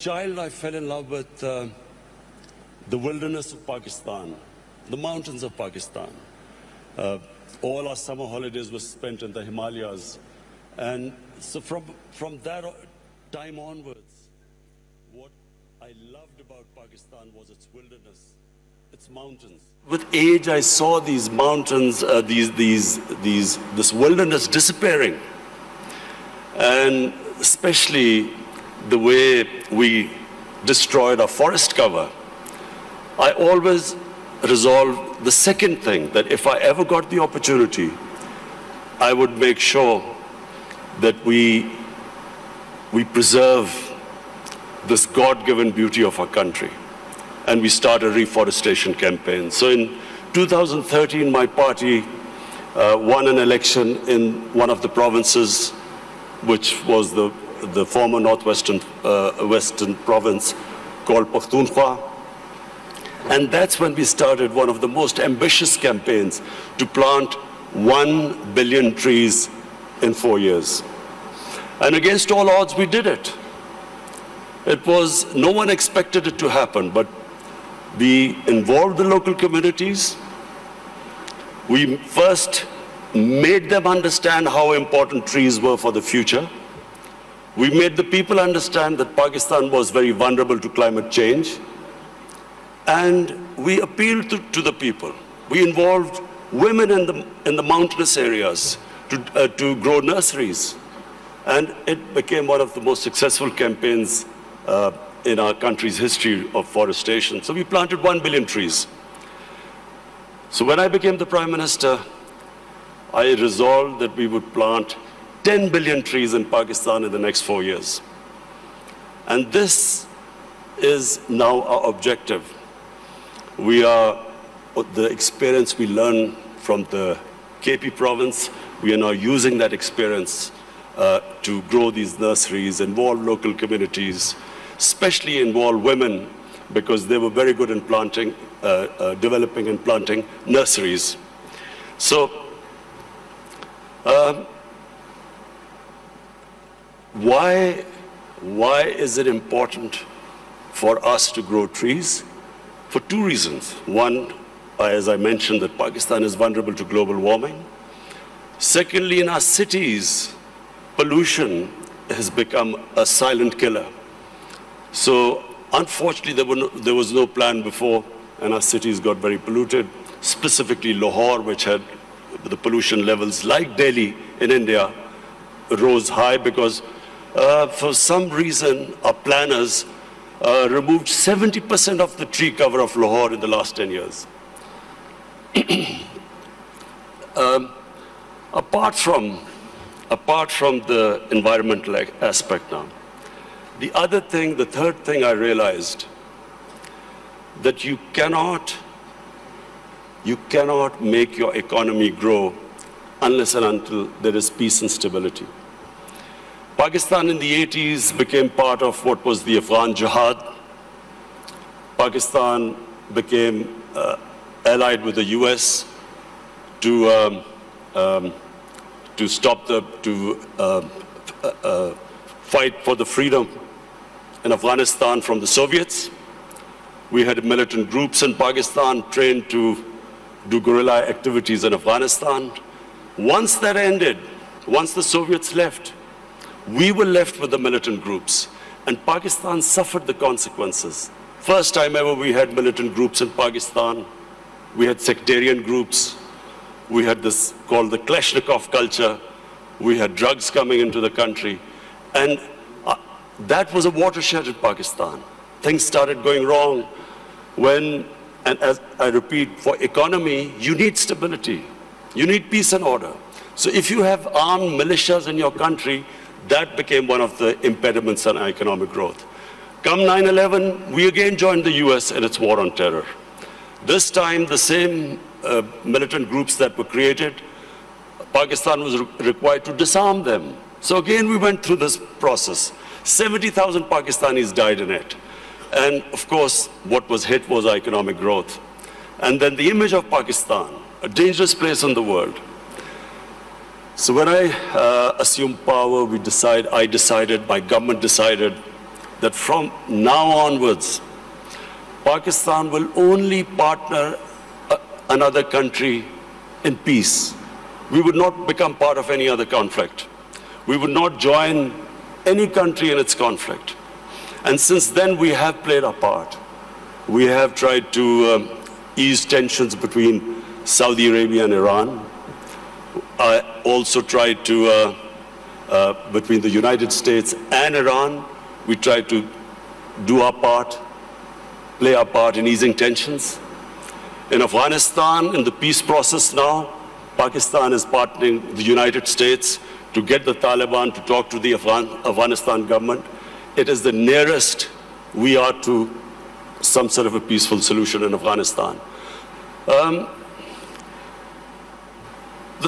child, I fell in love with the wilderness of Pakistan, the mountains of Pakistan. All our summer holidays were spent in the Himalayas. And so from that time onwards, what I loved about Pakistan was its wilderness, its mountains. With age, I saw these mountains, this wilderness disappearing. And especially the way we destroyed our forest cover. I always resolved the second thing, that if I ever got the opportunity, I would make sure that we preserve this God-given beauty of our country. And we start a reforestation campaign. So in 2013, my party won an election in one of the provinces, which was the former northwestern western province called Pakhtunkhwa. And that's when we started one of the most ambitious campaigns to plant 1 billion trees in 4 years. And against all odds, we did it. No one expected it to happen, but we involved the local communities. We first made them understand how important trees were for the future. We made the people understand that Pakistan was very vulnerable to climate change. And we appealed to the people. We involved women in the mountainous areas to grow nurseries. And it became one of the most successful campaigns in our country's history of forestation. So we planted 1 billion trees. So when I became the Prime Minister, I resolved that we would plant 10 billion trees in Pakistan in the next 4 years. And this is now our objective. The experience we learned from the KP province, we are now using that experience to grow these nurseries, involve local communities, especially involve women, because they were very good in planting, developing and planting nurseries. So, why is it important for us to grow trees? For two reasons. One, as I mentioned, that Pakistan is vulnerable to global warming. Secondly, in our cities, pollution has become a silent killer. So unfortunately, there was no plan before, and our cities got very polluted, specifically Lahore, which had the pollution levels like Delhi in India, rose high because for some reason our planners removed 70% of the tree cover of Lahore in the last 10 years. Apart from the environmental aspect now, the third thing I realized, that you cannot make your economy grow unless and until there is peace and stability. Pakistan in the 80s became part of what was the Afghan Jihad. Pakistan became allied with the US to fight for the freedom in Afghanistan from the Soviets. We had militant groups in Pakistan trained to do guerrilla activities in Afghanistan. Once that ended, once the Soviets left, we were left with the militant groups, and Pakistan suffered the consequences. First time ever we had militant groups in Pakistan. We had sectarian groups. We had this called the Kalashnikov culture. We had drugs coming into the country. And that was a watershed in Pakistan. Things started going wrong and as I repeat, for economy, you need stability. You need peace and order. So if you have armed militias in your country, that became one of the impediments on economic growth. Come 9/11, we again joined the US in its war on terror. This time, the same militant groups that were created, Pakistan was required to disarm them. So again, we went through this process. 70,000 Pakistanis died in it. And of course, what was hit was economic growth. And then the image of Pakistan, a dangerous place in the world. So when I assumed power, my government decided that from now onwards, Pakistan will only partner another country in peace. We would not become part of any other conflict. We would not join any country in its conflict. And since then, we have played our part. We have tried to ease tensions between Saudi Arabia and Iran. I also tried to, between the United States and Iran, we tried to do our part, play our part in easing tensions. In Afghanistan, in the peace process now, Pakistan is partnering with the United States to get the Taliban to talk to the Afghanistan government. It is the nearest we are to some sort of a peaceful solution in Afghanistan. The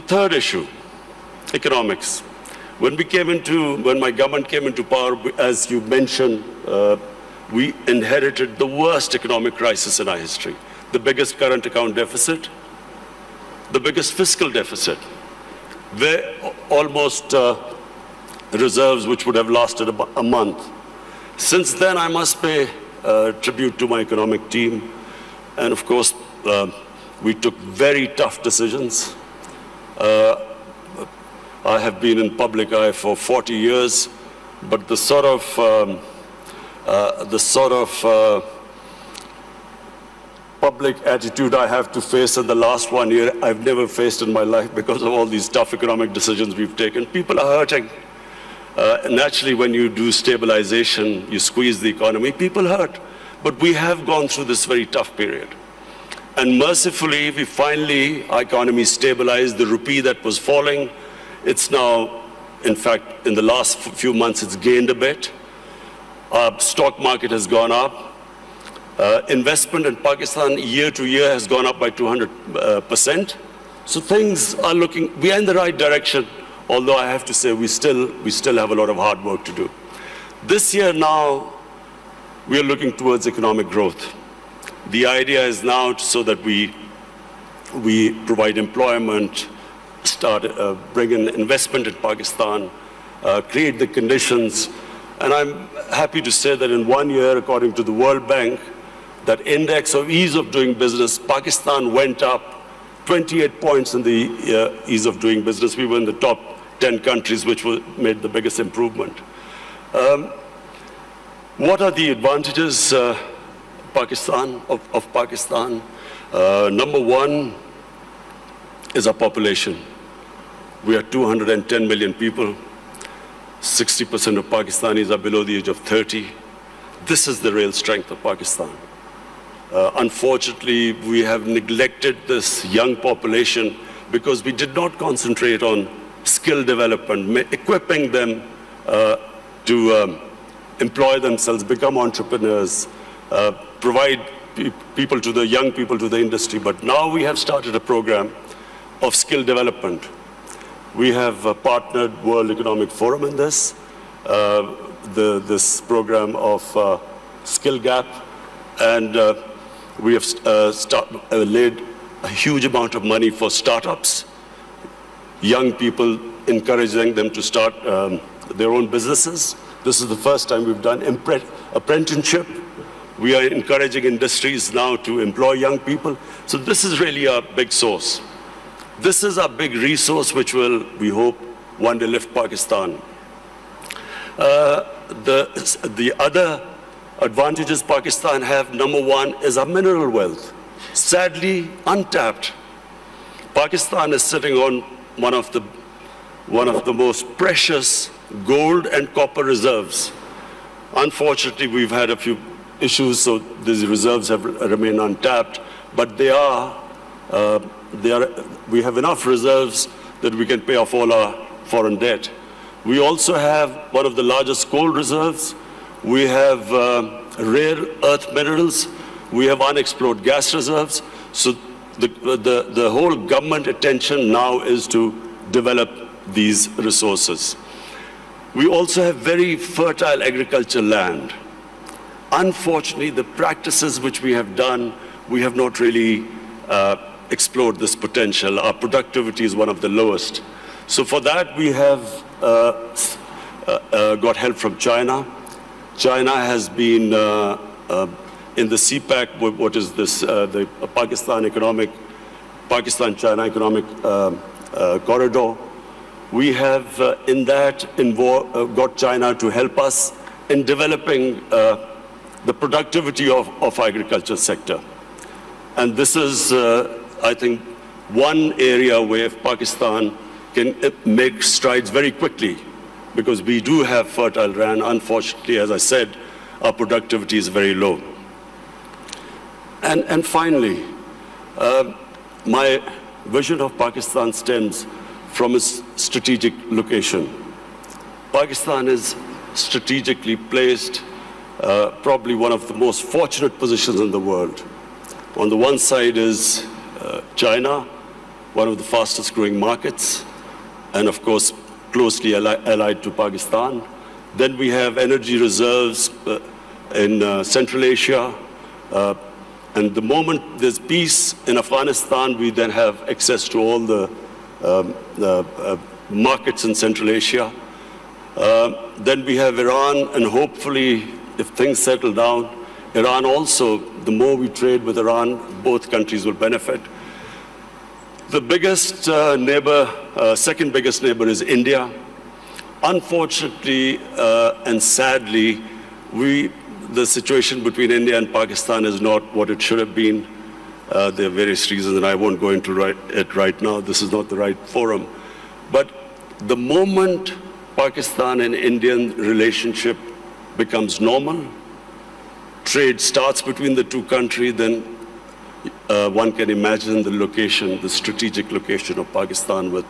third issue, economics. When my government came into power, as you mentioned, we inherited the worst economic crisis in our history. The biggest current account deficit, the biggest fiscal deficit, where almost reserves which would have lasted a month. Since then, I must pay tribute to my economic team. And of course, we took very tough decisions. I have been in public eye for 40 years, but the sort of public attitude I have to face in the last 1 year, I've never faced in my life because of all these tough economic decisions we've taken. People are hurting. Naturally, when you do stabilization, you squeeze the economy, people hurt. But we have gone through this very tough period. And mercifully, our economy stabilized. The rupee that was falling, it's now, in fact, in the last few months, it's gained a bit. Our stock market has gone up. Investment in Pakistan year to year has gone up by 200%. So things are we are in the right direction, although I have to say we still have a lot of hard work to do. This year now, we are looking towards economic growth. The idea is now so that we provide employment, bring in investment in Pakistan, create the conditions. And I'm happy to say that in 1 year, according to the World Bank, that index of ease of doing business, Pakistan went up 28 points in the ease of doing business. We were in the top 10 countries which made the biggest improvement. What are the advantages of Pakistan? Number one is our population. We are 210 million people. 60% of Pakistanis are below the age of 30. This is the real strength of Pakistan. Unfortunately, we have neglected this young population because we did not concentrate on skill development, equipping them to employ themselves, become entrepreneurs, provide young people to the industry. But now we have started a program of skill development. We have partnered World Economic Forum in this program of Skill Gap, and we have laid a huge amount of money for startups, young people, encouraging them to start their own businesses. This is the first time we've done apprenticeship. We are encouraging industries now to employ young people. So this is really a big source. This is a big resource which will, we hope, one day lift Pakistan. The other advantages Pakistan have, number one, is our mineral wealth. Sadly, untapped. Pakistan is sitting on one of the most precious gold and copper reserves. Unfortunately, we've had a few issues, so these reserves have remained untapped, but we have enough reserves that we can pay off all our foreign debt. We also have one of the largest coal reserves. We have rare earth minerals. We have unexplored gas reserves. So the whole government attention now is to develop these resources. We also have very fertile agricultural land. Unfortunately, the practices which we have done, we have not really explored this potential. Our productivity is one of the lowest. So for that, we have got help from China. China has been in the CPEC, what is this, the Pakistan-China economic corridor. We have in that got China to help us in developing the productivity of agriculture sector. And this is, I think, one area where Pakistan can make strides very quickly, because we do have fertile land. Unfortunately, as I said, our productivity is very low. And finally, my vision of Pakistan stems from its strategic location. Pakistan is strategically placed, probably one of the most fortunate positions in the world. On the one side is China, one of the fastest growing markets, and of course, closely allied to Pakistan. Then we have energy reserves in Central Asia. And the moment there's peace in Afghanistan, we then have access to all the markets in Central Asia. Then we have Iran, and hopefully, if things settle down, Iran also, the more we trade with Iran, both countries will benefit. The biggest neighbor, second biggest neighbor is India. Unfortunately and sadly, the situation between India and Pakistan is not what it should have been. There are various reasons, and I won't go into it right now. This is not the right forum. But the moment Pakistan and Indian relationship becomes normal, trade starts between the two countries, then one can imagine the location, the strategic location of Pakistan with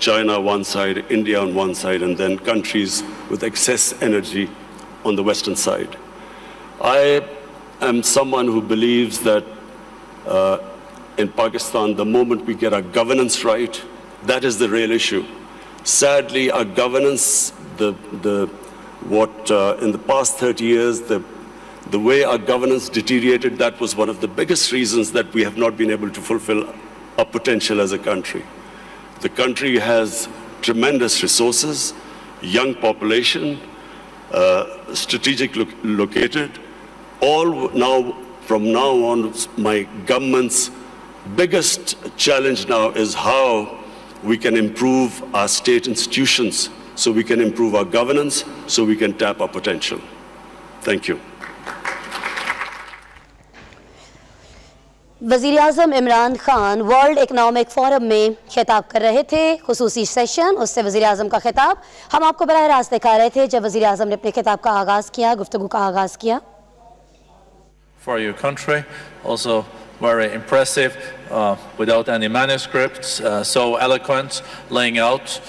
China on one side, India on one side, and then countries with excess energy on the western side. I am someone who believes that in Pakistan, the moment we get our governance right, that is the real issue. Sadly, our governance, in the past 30 years, the way our governance deteriorated, that was one of the biggest reasons that we have not been able to fulfill our potential as a country. The country has tremendous resources, young population, strategically located. From now on, my government's biggest challenge now is how we can improve our state institutions, so we can improve our governance, so we can tap our potential. Thank you. वज़ीर आज़म Imran Khan World Economic Forum में खिताब कर रहे थे, खुसूसी session, उससे वज़ीर आज़म का खिताब हम आपको बराह रास्त दिखा रहे थे जब वज़ीर आज़म ने अपने खिताब का आगाज़ किया, गुफ्तगू का आगाज़ किया. For your country, also very impressive, without any manuscripts, so eloquent, laying out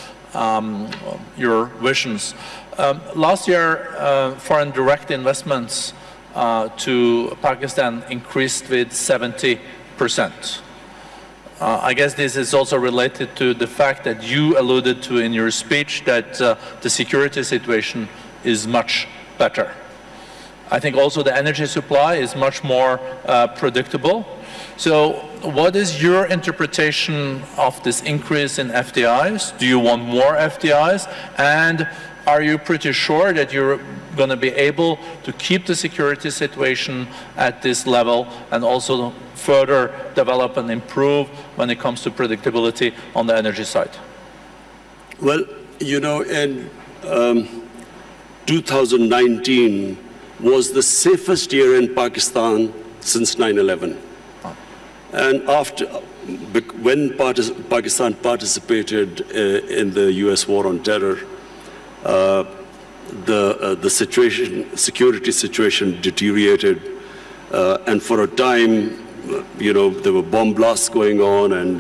your visions. Last year, foreign direct investments to Pakistan increased with 70%. I guess this is also related to the fact that you alluded to in your speech that the security situation is much better. I think also the energy supply is much more predictable. So what is your interpretation of this increase in FDIs? Do you want more FDIs? And are you pretty sure that you're going to be able to keep the security situation at this level and also further develop and improve when it comes to predictability on the energy side? Well, you know, in 2019 was the safest year in Pakistan since 9/11. And when Pakistan participated in the US war on terror, the security situation deteriorated, and for a time, you know, there were bomb blasts going on, and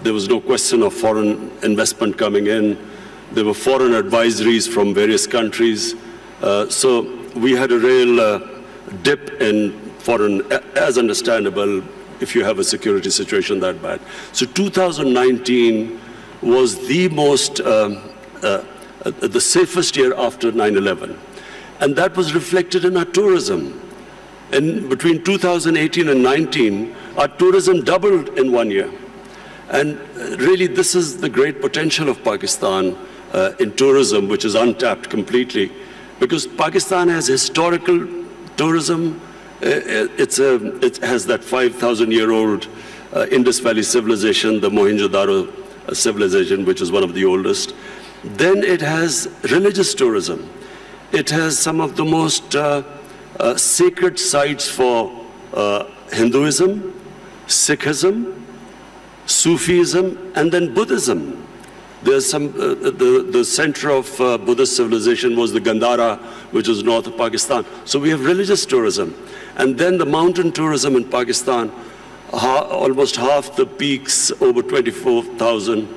there was no question of foreign investment coming in. There were foreign advisories from various countries. So we had a real dip in foreign, as understandable if you have a security situation that bad. So 2019 was the most, the safest year after 9/11. And that was reflected in our tourism. And between 2018 and 19, our tourism doubled in 1 year. And really, this is the great potential of Pakistan in tourism, which is untapped completely. Because Pakistan has historical tourism. It has that 5,000-year-old Indus Valley civilization, the Mohenjo-daro civilization, which is one of the oldest. Then it has religious tourism. It has some of the most sacred sites for Hinduism, Sikhism, Sufism, and then Buddhism. There's some, the center of Buddhist civilization was the Gandhara, which is north of Pakistan. So we have religious tourism. And then the mountain tourism in Pakistan, almost half the peaks over 24,000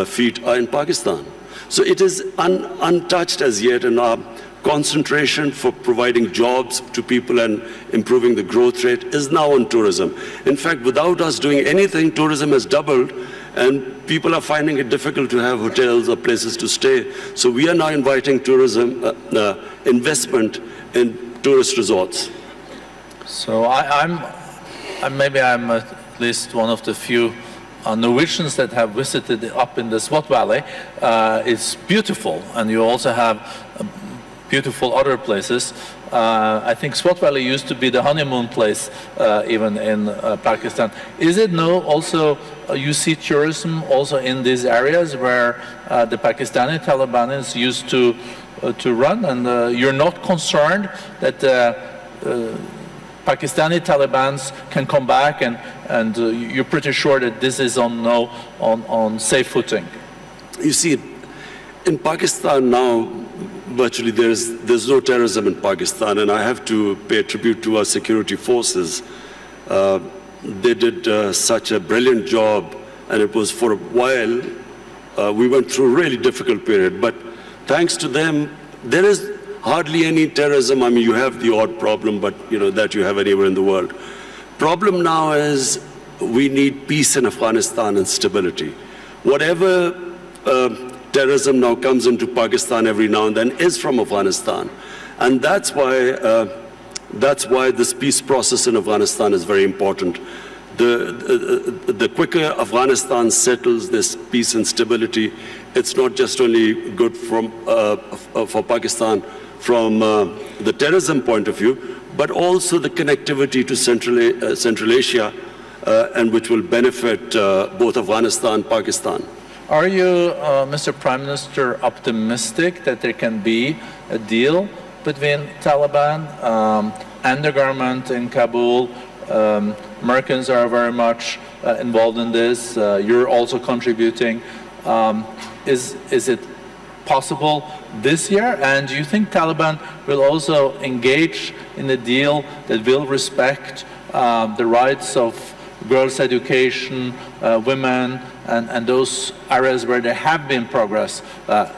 feet are in Pakistan. So it is untouched as yet, and our concentration for providing jobs to people and improving the growth rate is now on tourism. In fact, without us doing anything, tourism has doubled, and people are finding it difficult to have hotels or places to stay. So we are now inviting tourism investment in tourist resorts. So maybe I'm at least one of the few Norwegians that have visited up in the Swat Valley. It's beautiful, and you also have beautiful other places. I think Swat Valley used to be the honeymoon place even in Pakistan. Is it now also, you see tourism also in these areas where the Pakistani Talibanis used to run, and you're not concerned that Pakistani Talibans can come back, and you're pretty sure that this is on safe footing? You see, in Pakistan now, virtually there's no terrorism in Pakistan, and I have to pay tribute to our security forces. They did such a brilliant job, and it was for a while, we went through a really difficult period, but thanks to them, there is hardly any terrorism. I mean, you have the odd problem, but you know that you have anywhere in the world. Problem now is we need peace in Afghanistan and stability. Whatever terrorism now comes into Pakistan every now and then is from Afghanistan, and that's why this peace process in Afghanistan is very important. The quicker Afghanistan settles this peace and stability, it's not just only good for Pakistan from the terrorism point of view, but also the connectivity to Central Asia, and which will benefit both Afghanistan and Pakistan. Are you, Mr. Prime Minister, optimistic that there can be a deal between Taliban and the government in Kabul? Americans are very much involved in this. You're also contributing. Is it possible this year? And do you think Taliban will also engage in a deal that will respect the rights of girls' education, women, and those areas where there have been progress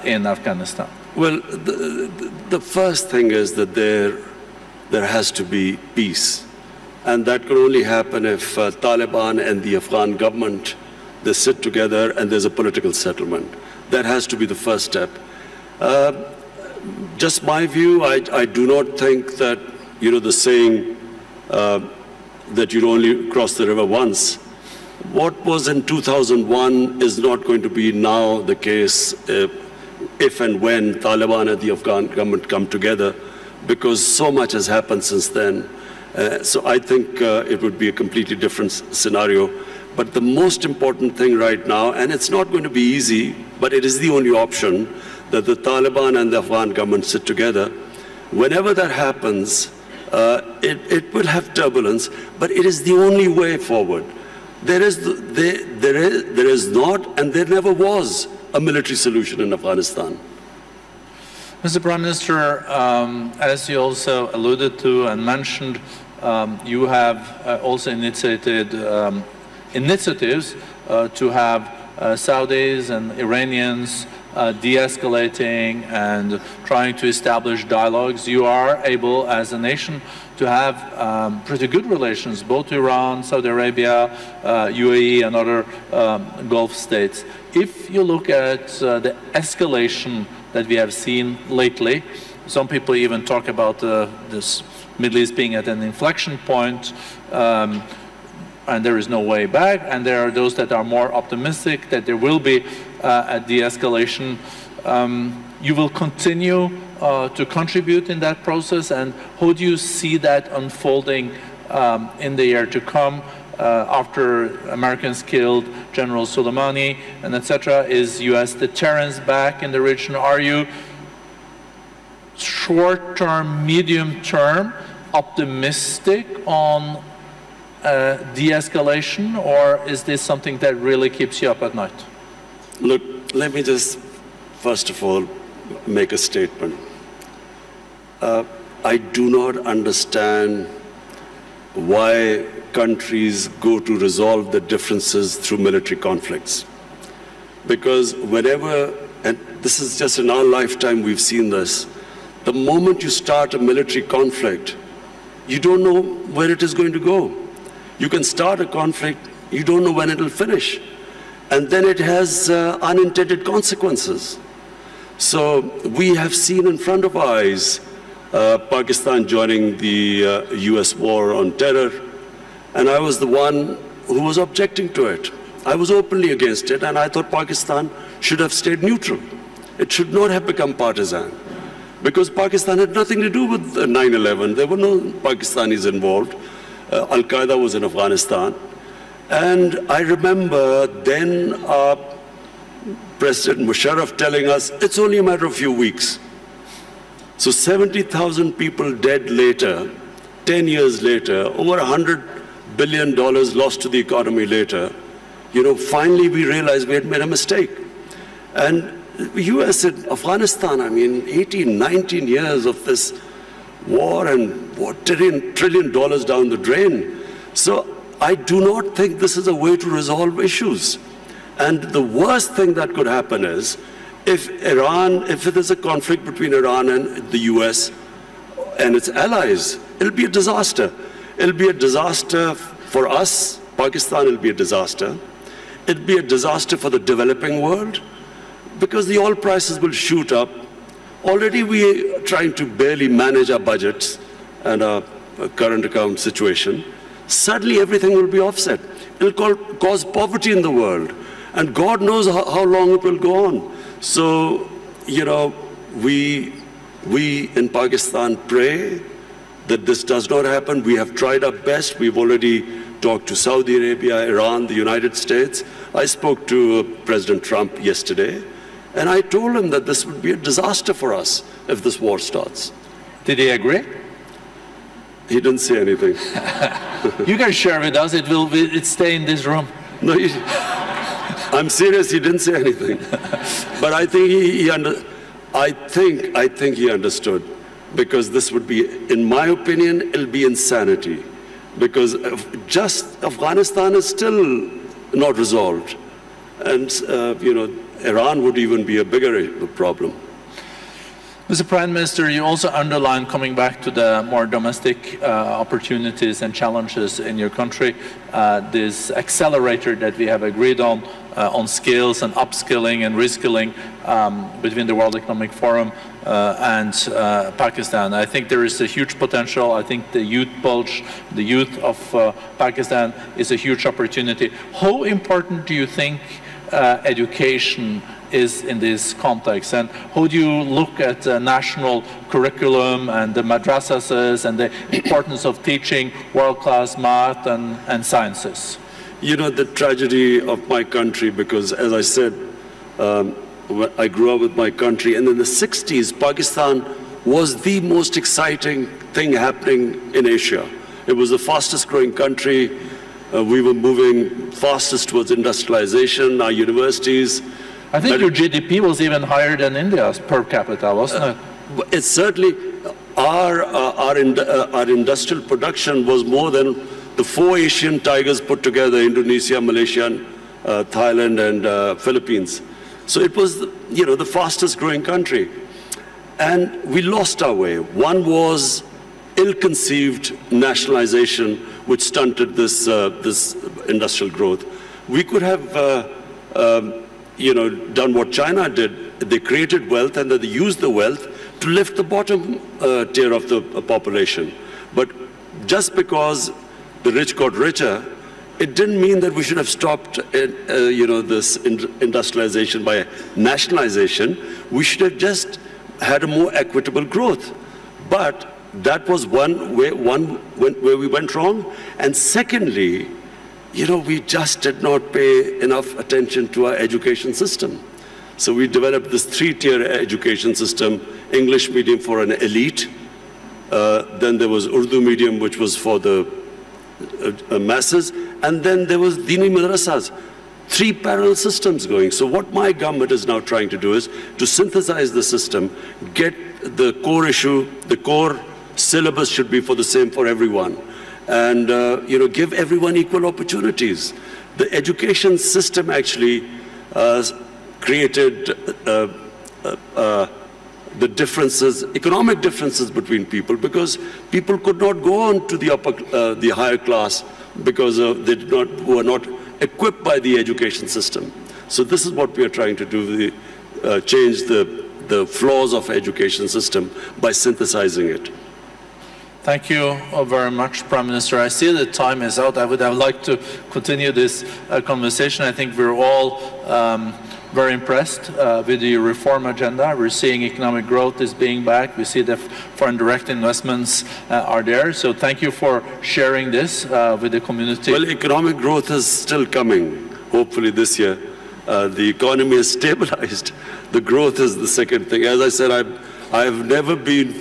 in Afghanistan? Well, the first thing is that there has to be peace. And that can only happen if Taliban and the Afghan government, they sit together and there's a political settlement. That has to be the first step. Just my view, I do not think that, you know, the saying that you only cross the river once. What was in 2001 is not going to be now the case if and when Taliban and the Afghan government come together, because so much has happened since then. So I think it would be a completely different scenario. But the most important thing right now, and it's not going to be easy, but it is the only option, that the Taliban and the Afghan government sit together. Whenever that happens, it will have turbulence, but it is the only way forward. There is not, and there never was, a military solution in Afghanistan. Mr. Prime Minister, as you also alluded to and mentioned, you have also initiated initiatives to have Saudis and Iranians de-escalating and trying to establish dialogues. You are able, as a nation, to have pretty good relations, both Iran, Saudi Arabia, UAE, and other Gulf states. If you look at the escalation that we have seen lately, some people even talk about this Middle East being at an inflection point, and there is no way back, and there are those that are more optimistic that there will be a de-escalation. You will continue to contribute in that process, and how do you see that unfolding in the year to come after Americans killed General Soleimani and etc.? Is U.S. deterrence back in the region? Are you short-term, medium-term optimistic on de-escalation, or is this something that really keeps you up at night? Look, let me just, first of all, make a statement. I do not understand why countries go to resolve the differences through military conflicts. Because whenever, and this is just in our lifetime we've seen this, the moment you start a military conflict, you don't know where it is going to go. You can start a conflict, you don't know when it will finish. And then it has unintended consequences. So we have seen in front of our eyes Pakistan joining the US war on terror, and I was the one who was objecting to it. I was openly against it, and I thought Pakistan should have stayed neutral. It should not have become partisan, because Pakistan had nothing to do with 9/11. There were no Pakistanis involved. Al-Qaeda was in Afghanistan. And I remember then President Musharraf telling us, it's only a matter of a few weeks. So 70,000 people dead later, 10 years later, over $100 billion lost to the economy later, you know, finally we realized we had made a mistake. And the US in Afghanistan, I mean, 18, 19 years of this war and what, $1 trillion down the drain. So I do not think this is a way to resolve issues. And the worst thing that could happen is if there's a conflict between Iran and the US and its allies, it'll be a disaster. It'll be a disaster for us, Pakistan, it'll be a disaster. It'll be a disaster for the developing world because the oil prices will shoot up. Already we are trying to barely manage our budgets and our current account situation. Suddenly everything will be offset. It'll cause poverty in the world. And God knows how long it will go on. So, you know, we in Pakistan pray that this does not happen. We have tried our best. We've already talked to Saudi Arabia, Iran, the United States. I spoke to President Trump yesterday, and I told him that this would be a disaster for us if this war starts. Did he agree? He didn't say anything. You can share with us. It stay in this room. No, I'm serious. He didn't say anything. But I think I think he understood, because this would be, in my opinion, it'll be insanity, because just Afghanistan is still not resolved, and you know, Iran would even be a bigger problem. Mr. Prime Minister, you also underlined, coming back to the more domestic opportunities and challenges in your country, this accelerator that we have agreed on skills and upskilling and reskilling between the World Economic Forum and Pakistan. I think there is a huge potential. I think the youth bulge, the youth of Pakistan is a huge opportunity. How important do you think education is in this context, and how do you look at the national curriculum and the madrasas and the importance of teaching world-class math and sciences? You know, the tragedy of my country, because as I said, I grew up with my country, and in the 60s, Pakistan was the most exciting thing happening in Asia. It was the fastest growing country. We were moving fastest towards industrialization, our universities. I think your GDP was even higher than India's per capita, wasn't it? It's certainly, our industrial production was more than the 4 Asian tigers put together: Indonesia, Malaysia, Thailand, and Philippines. So it was, you know, the fastest growing country. And we lost our way. One was ill-conceived nationalization, which stunted this industrial growth. We could have you know, done what China did. They created wealth, and then they used the wealth to lift the bottom tier of the population. But just because the rich got richer, it didn't mean that we should have stopped you know, this industrialization by nationalization. We should have just had a more equitable growth. But that was one where we went wrong. And secondly, we just did not pay enough attention to our education system. So we developed this 3-tier education system: English medium for an elite, then there was Urdu medium, which was for the masses, and then there was Dini madrasas. 3 parallel systems going. So what my government is now trying to do is to synthesize the system, get the core issue, the core syllabus should be the same for everyone, and give everyone equal opportunities. The education system actually created the differences, economic differences between people, because people could not go on to the higher class because were not equipped by the education system. So this is what we are trying to do: change the flaws of education system by synthesizing it. Thank you very much, Prime Minister. I see that time is out. I would have liked to continue this conversation. I think we're all very impressed with the reform agenda. We're seeing economic growth is being back. We see that foreign direct investments are there. So thank you for sharing this with the community. Well, economic growth is still coming, hopefully this year. The economy is stabilized. The growth is the second thing. As I said, I have never been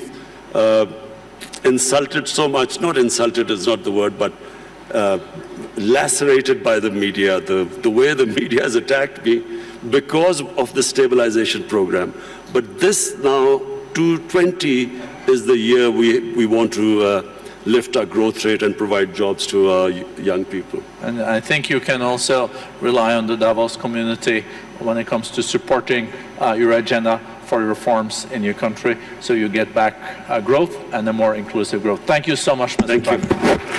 insulted so much. Not insulted is not the word, but lacerated by the media, the way the media has attacked me because of the stabilization program. But this now, 2020, is the year we want to lift our growth rate and provide jobs to our young people. And I think you can also rely on the Davos community when it comes to supporting your agenda for reforms in your country, so you get back growth and a more inclusive growth. Thank you so much, Mr. Prime Minister.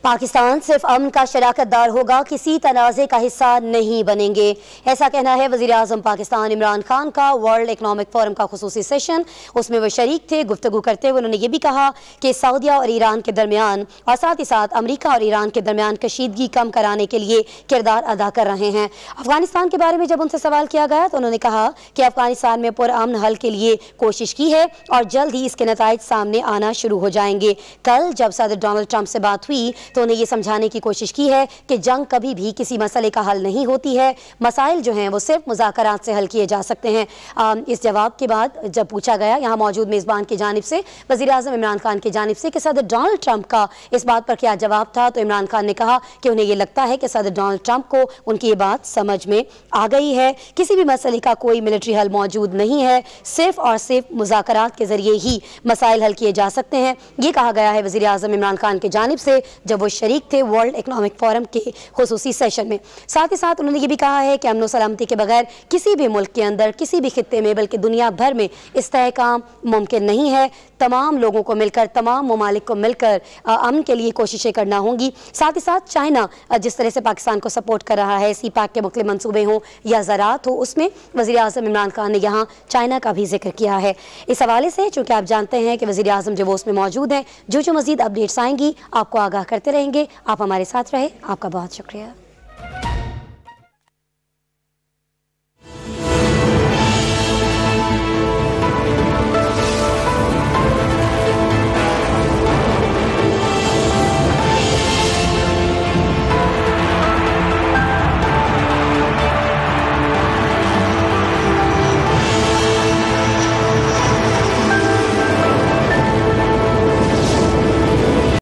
Pakistan सिर्फ अमन का शराकतदार होगा, किसी तनाज़े का हिस्सा नहीं बनेंगे। ऐसा कहना है वज़ीर आज़म पाकिस्तान इमरान खान का वर्ल्ड इकनॉमिक फोरम का खुसूसी सेशन। उसमें वह शरीक थे। गुफ्तगू करते हुए उन्होंने ये भी कहा कि सऊदीया और ईरान के दरमियान और साथ ही साथ अमरीका और ईरान के दरमियान कशीदगी कम कराने के लिए किरदार अदा कर रहे हैं। अफगानिस्तान के बारे में जब उनसे सवाल किया गया तो उन्होंने कहा कि अफगानिस्तान में पुरअमन हल के लिए कोशिश की है और जल्द ही इसके नताइज सामने आना शुरू हो जाएंगे। कल जब सदर डोनाल्ड ट्रंप से बात हुई तो उन्हें ये समझाने की कोशिश की है कि जंग कभी भी किसी मसले का हल नहीं होती है। मसाइल जो हैं वो सिर्फ मुज़ाकरात से हल किए जा सकते हैं। इस जवाब के बाद जब पूछा गया यहाँ मौजूद मेज़बान की जानिब से, वज़ीर आज़म इमरान खान की जानिब से, कि सदर डोनाल्ड ट्रंप का इस बात पर क्या जवाब था, तो इमरान खान ने कहा कि उन्हें ये लगता है कि सदर डोनाल्ड ट्रंप को उनकी ये बात समझ में आ गई है। किसी भी मसले का कोई मिलिट्री हल मौजूद नहीं है, सिर्फ और सिर्फ मुज़ाकरात के ज़रिए ही मसाइल हल किए जा सकते हैं। ये कहा गया है वज़ीर आज़म इमरान खान की जानिब से जब वो शरीक थे वर्ल्ड इकनॉमिक फोरम के खुसूसी सेशन में। साथ ही साथ उन्होंने ये भी कहा है कि अमन और सलामती के बगैर किसी भी मुल्क के अंदर, किसी भी खित्ते में, बल्कि दुनिया भर में इस्तेहकाम मुमकिन नहीं है। तमाम लोगों को मिलकर, तमाम ममालिक को मिलकर अमन के लिए कोशिशें करना होंगी। साथ ही साथ चाइना जिस तरह से पाकिस्तान को सपोर्ट कर रहा है, सी पैक के मुख्तलिफ मंसूबे हों या ज़राअत हो, उसमें वज़ीर आज़म इमरान खान ने यहाँ चाइना का भी जिक्र किया है। इस हवाले से चूँकि आप जानते हैं कि वज़ीर आज़म जो वो उसमें मौजूद हैं, जो मज़ीद अपडेट्स आएंगी आपको आगाह करते रहेंगे। आप हमारे साथ रहे, आपका बहुत शुक्रिया।